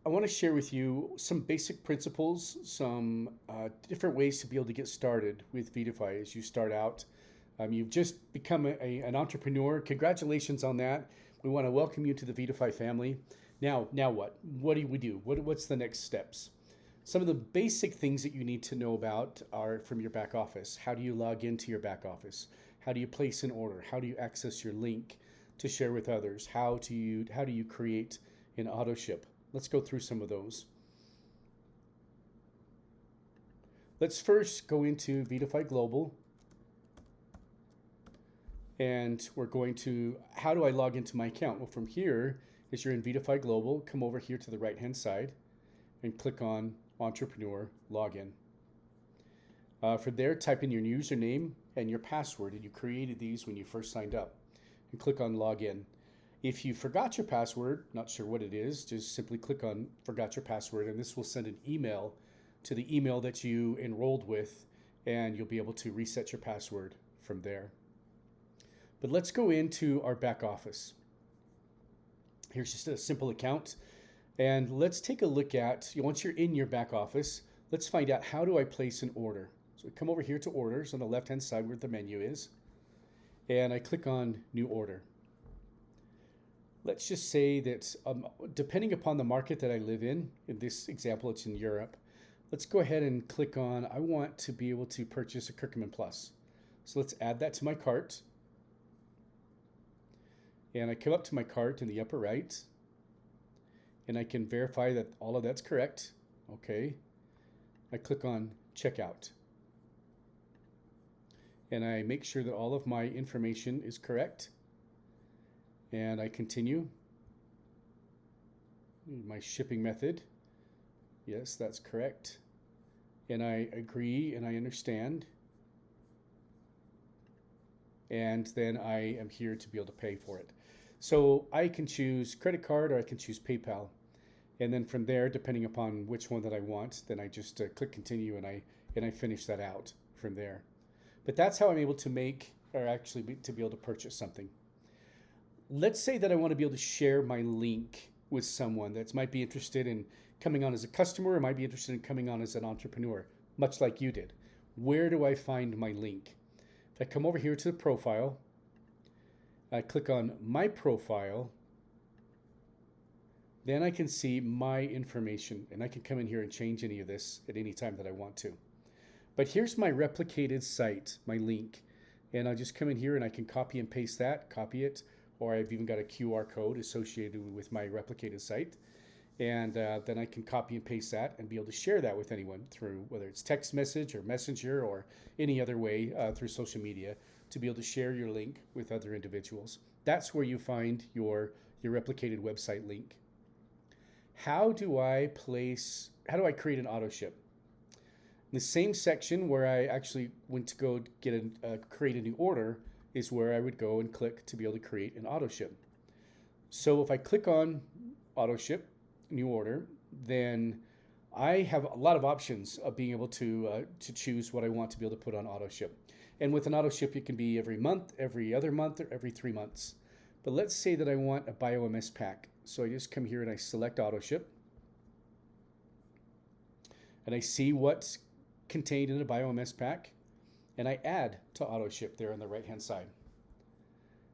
I want to share with you some basic principles, some different ways to be able to get started with VIDAFY as you start out. You've just become an entrepreneur. Congratulations on that. We want to welcome you to the VIDAFY family. Now what? What do we do? What's the next steps? Some of the basic things that you need to know about are from your back office. How do you log into your back office? How do you place an order? How do you access your link to share with others? How do you create an auto ship? Let's go through some of those. Let's first go into VIDAFY Global, and we're going to, how do I log into my account? Well, from here, as you're in VIDAFY Global, come over here to the right-hand side and click on Entrepreneur Login. For there, type in your username and your password, and you created these when you first signed up, and click on Login. If you forgot your password, not sure what it is, just simply click on Forgot Your Password, and this will send an email to the email that you enrolled with, and you'll be able to reset your password from there. But let's go into our back office. Here's just a simple account, and let's take a look at, once you're in your back office, let's find out how do I place an order. So we come over here to Orders on the left-hand side where the menu is, and I click on New Order. Let's just say that depending upon the market that I live in this example, it's in Europe. Let's go ahead and click on, I want to be able to purchase a Curcumin Plus. So let's add that to my cart. And I come up to my cart in the upper right, and I can verify that all of that's correct. Okay. I click on Checkout. And I make sure that all of my information is correct. And I continue. My shipping method. Yes, that's correct. And I agree and I understand. And then I am here to be able to pay for it. So I can choose credit card or I can choose PayPal. And then from there, depending upon which one that I want, then I just click continue and I finish that out from there. But that's how I'm able to make, or actually to be able to purchase something. Let's say that I want to be able to share my link with someone that might be interested in coming on as a customer or might be interested in coming on as an entrepreneur, much like you did. Where do I find my link? If I come over here to the profile, I click on my profile, then I can see my information, and I can come in here and change any of this at any time that I want to. But here's my replicated site, my link, and I'll just come in here and I can copy and paste that, copy it, or I've even got a QR code associated with my replicated site. And then I can copy and paste that and be able to share that with anyone through whether it's text message or messenger or any other way through social media to be able to share your link with other individuals. That's where you find your replicated website link. How do I create an auto ship? In the same section where I actually went to go create a new order is where I would go and click to be able to create an auto ship. So if I click on auto ship, new order, then I have a lot of options of being able to choose what I want to be able to put on auto ship. And with an auto ship, it can be every month, every other month, or every 3 months. But let's say that I want a BioMS pack. So I just come here and I select auto ship. And I see what's contained in a BioMS pack. And I add to auto ship there on the right hand side.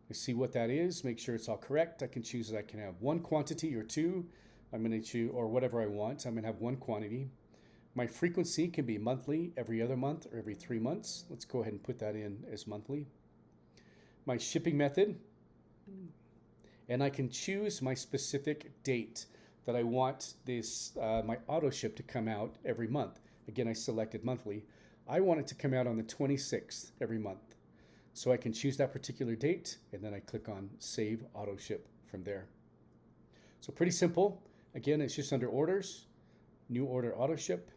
I see what that is, make sure it's all correct. I can choose that I can have one quantity or two. I'm going to choose, or whatever I want. I'm going to have one quantity. My frequency can be monthly, every other month, or every 3 months. Let's go ahead and put that in as monthly. My shipping method, and I can choose my specific date that I want this my auto ship to come out every month. Again, I selected monthly. I want it to come out on the 26th every month. So I can choose that particular date, and then I click on Save Auto Ship from there. So pretty simple. Again, it's just under Orders, New Order Auto Ship,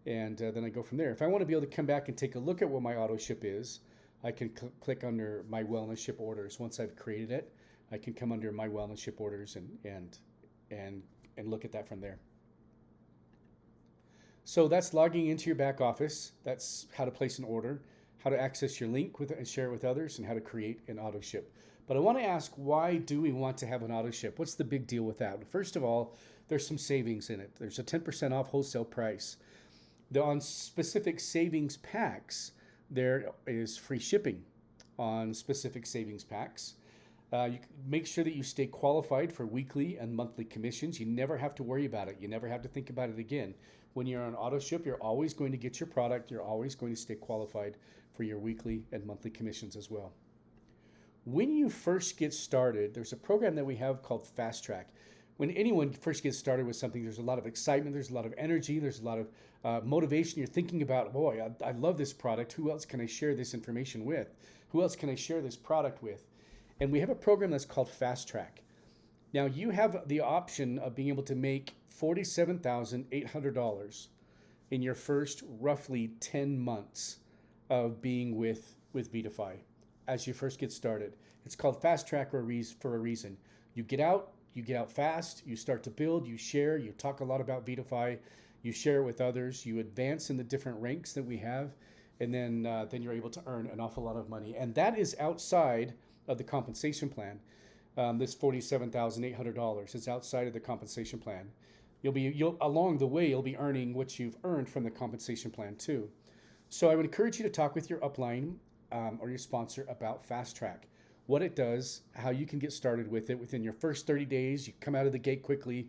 and then I go from there. If I want to be able to come back and take a look at what my auto ship is, I can click under My Wellness Ship Orders. Once I've created it, I can come under My Wellness Ship Orders and look at that from there. So that's logging into your back office. That's how to place an order, how to access your link and share it with others, and how to create an auto ship. But I want to ask, why do we want to have an auto ship? What's the big deal with that? First of all, there's some savings in it. There's a 10% off wholesale price. On specific savings packs, there is free shipping on specific savings packs. You make sure that you stay qualified for weekly and monthly commissions. You never have to worry about it. You never have to think about it again. When you're on auto ship, you're always going to get your product. You're always going to stay qualified for your weekly and monthly commissions as well. When you first get started, there's a program that we have called Fast Track. When anyone first gets started with something, there's a lot of excitement, there's a lot of energy, there's a lot of motivation. You're thinking about, boy, I love this product. Who else can I share this information with? Who else can I share this product with? And we have a program that's called Fast Track. Now, you have the option of being able to make $47,800 in your first roughly 10 months of being with VIDAFY as you first get started. It's called Fast Track for a reason. You get out fast, you start to build, you share, you talk a lot about VIDAFY, you share it with others, you advance in the different ranks that we have, and then you're able to earn an awful lot of money. And that is outside of the compensation plan. This $47,800 is outside of the compensation plan. Along the way, you'll be earning what you've earned from the compensation plan too. So I would encourage you to talk with your upline or your sponsor about Fast Track, what it does, how you can get started with it within your first 30 days. You come out of the gate quickly.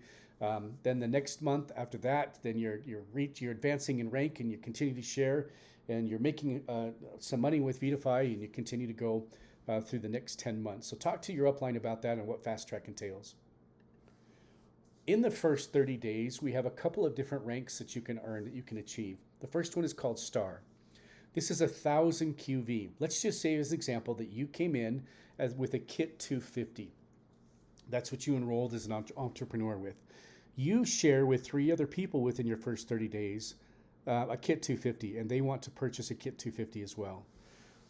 Then the next month after that, then you're advancing in rank and you continue to share, and you're making some money with VIDAFY, and you continue to go through the next 10 months. So talk to your upline about that and what Fast Track entails. In the first 30 days, we have a couple of different ranks that you can earn, that you can achieve. The first one is called Star. This is 1,000 QV. Let's just say as an example that you came in with a kit 250. That's what you enrolled as an entrepreneur with. You share with 3 other people within your first 30 days a kit 250, and they want to purchase a kit 250 as well.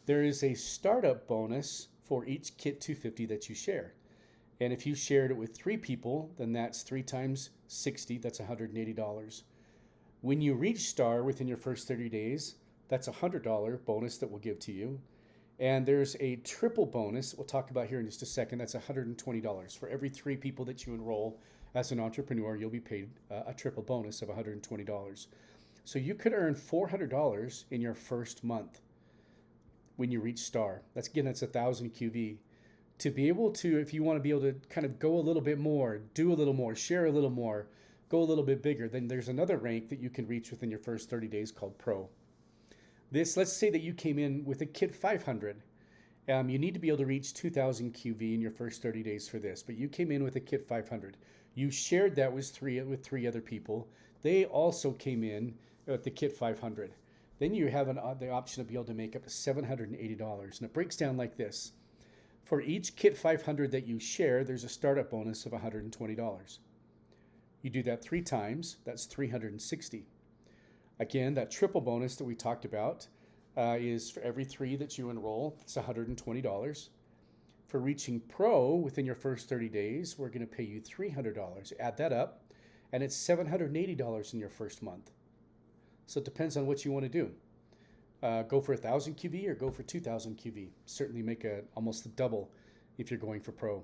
There is a startup bonus for each kit 250 that you share. And if you shared it with 3 people, then that's 3 times 60, that's $180. When you reach Star within your first 30 days, that's a $100 bonus that we'll give to you. And there's a triple bonus we'll talk about here in just a second. That's $120. For every 3 people that you enroll as an entrepreneur, you'll be paid a triple bonus of $120. So you could earn $400 in your first month when you reach Star. That's 1,000 QV. To be able to, if you want to be able to kind of go a little bit more, do a little more, share a little more, go a little bit bigger, then there's another rank that you can reach within your first 30 days called Pro. Let's say that you came in with a kit 500. You need to be able to reach 2,000 QV in your first 30 days for this, but you came in with a kit 500. You shared that with three other people. They also came in with the kit 500. Then you have the option to be able to make up to $780. And it breaks down like this. For each kit 500 that you share, there's a startup bonus of $120. You do that 3 times, that's $360. Again, that triple bonus that we talked about is for every 3 that you enroll, it's $120. For reaching Pro within your first 30 days, we're going to pay you $300. Add that up, and it's $780 in your first month. So it depends on what you want to do. Go for 1,000 QV or go for 2,000 QV. Certainly make almost a double if you're going for Pro.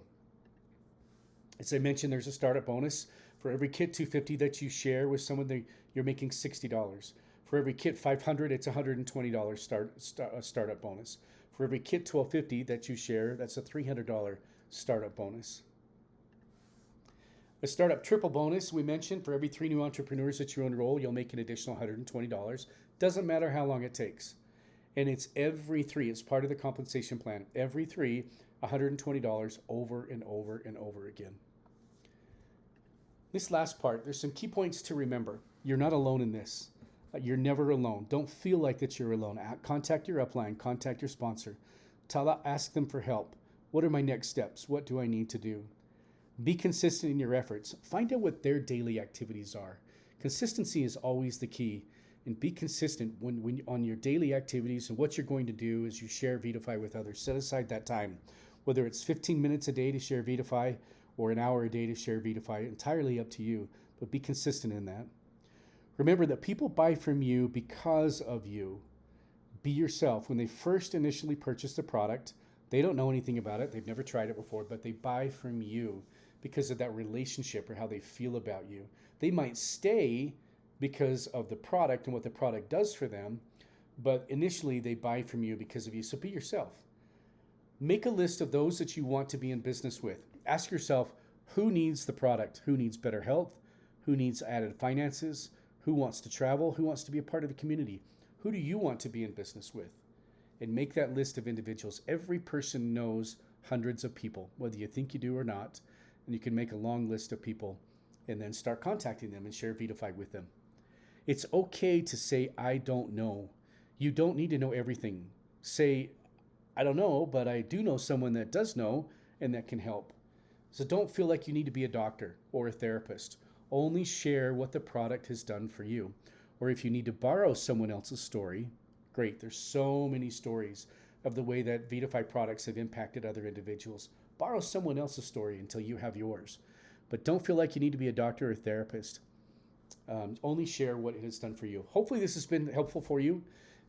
As I mentioned, there's a startup bonus. For every kit 250 that you share with someone, you're making $60. For every kit 500, it's $120 startup bonus. For every kit 1250 that you share, that's a $300 startup bonus. A startup triple bonus, we mentioned, for every 3 new entrepreneurs that you enroll, you'll make an additional $120. Doesn't matter how long it takes. And it's every 3. It's part of the compensation plan. Every 3, $120 over and over and over again. This last part, there's some key points to remember. You're not alone in this. You're never alone. Don't feel like that you're alone. Contact your upline. Contact your sponsor. Ask them for help. What are my next steps? What do I need to do? Be consistent in your efforts. Find out what their daily activities are. Consistency is always the key. And be consistent when on your daily activities and what you're going to do as you share VIDAFY with others. Set aside that time. Whether it's 15 minutes a day to share VIDAFY or an hour a day to share VIDAFY, entirely up to you. But be consistent in that. Remember that people buy from you because of you. Be yourself. When they first initially purchase the product, They don't know anything about it. They've never tried it before, but they buy from you because of that relationship or how they feel about you. They might stay because of the product and what the product does for them, but initially they buy from you because of you. So be yourself. Make a list of those that you want to be in business with. Ask yourself, who needs the product? Who needs better health? Who needs added finances? Who wants to travel? Who wants to be a part of the community? Who do you want to be in business with? And make that list of individuals. Every person knows hundreds of people, whether you think you do or not. And you can make a long list of people and then start contacting them and share VIDAFY with them. It's okay to say, I don't know. You don't need to know everything. Say, I don't know, but I do know someone that does know and that can help. So don't feel like you need to be a doctor or a therapist. Only share what the product has done for you. Or if you need to borrow someone else's story, great. There's so many stories of the way that VIDAFY products have impacted other individuals. Borrow someone else's story until you have yours. But don't feel like you need to be a doctor or a therapist. Only share what it has done for you. Hopefully this has been helpful for you,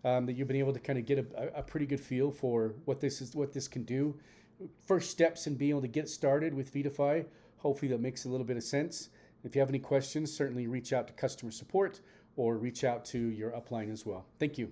that you've been able to kind of get a pretty good feel for what this can do. First steps in being able to get started with VIDAFY. Hopefully that makes a little bit of sense. If you have any questions, certainly reach out to customer support or reach out to your upline as well. Thank you.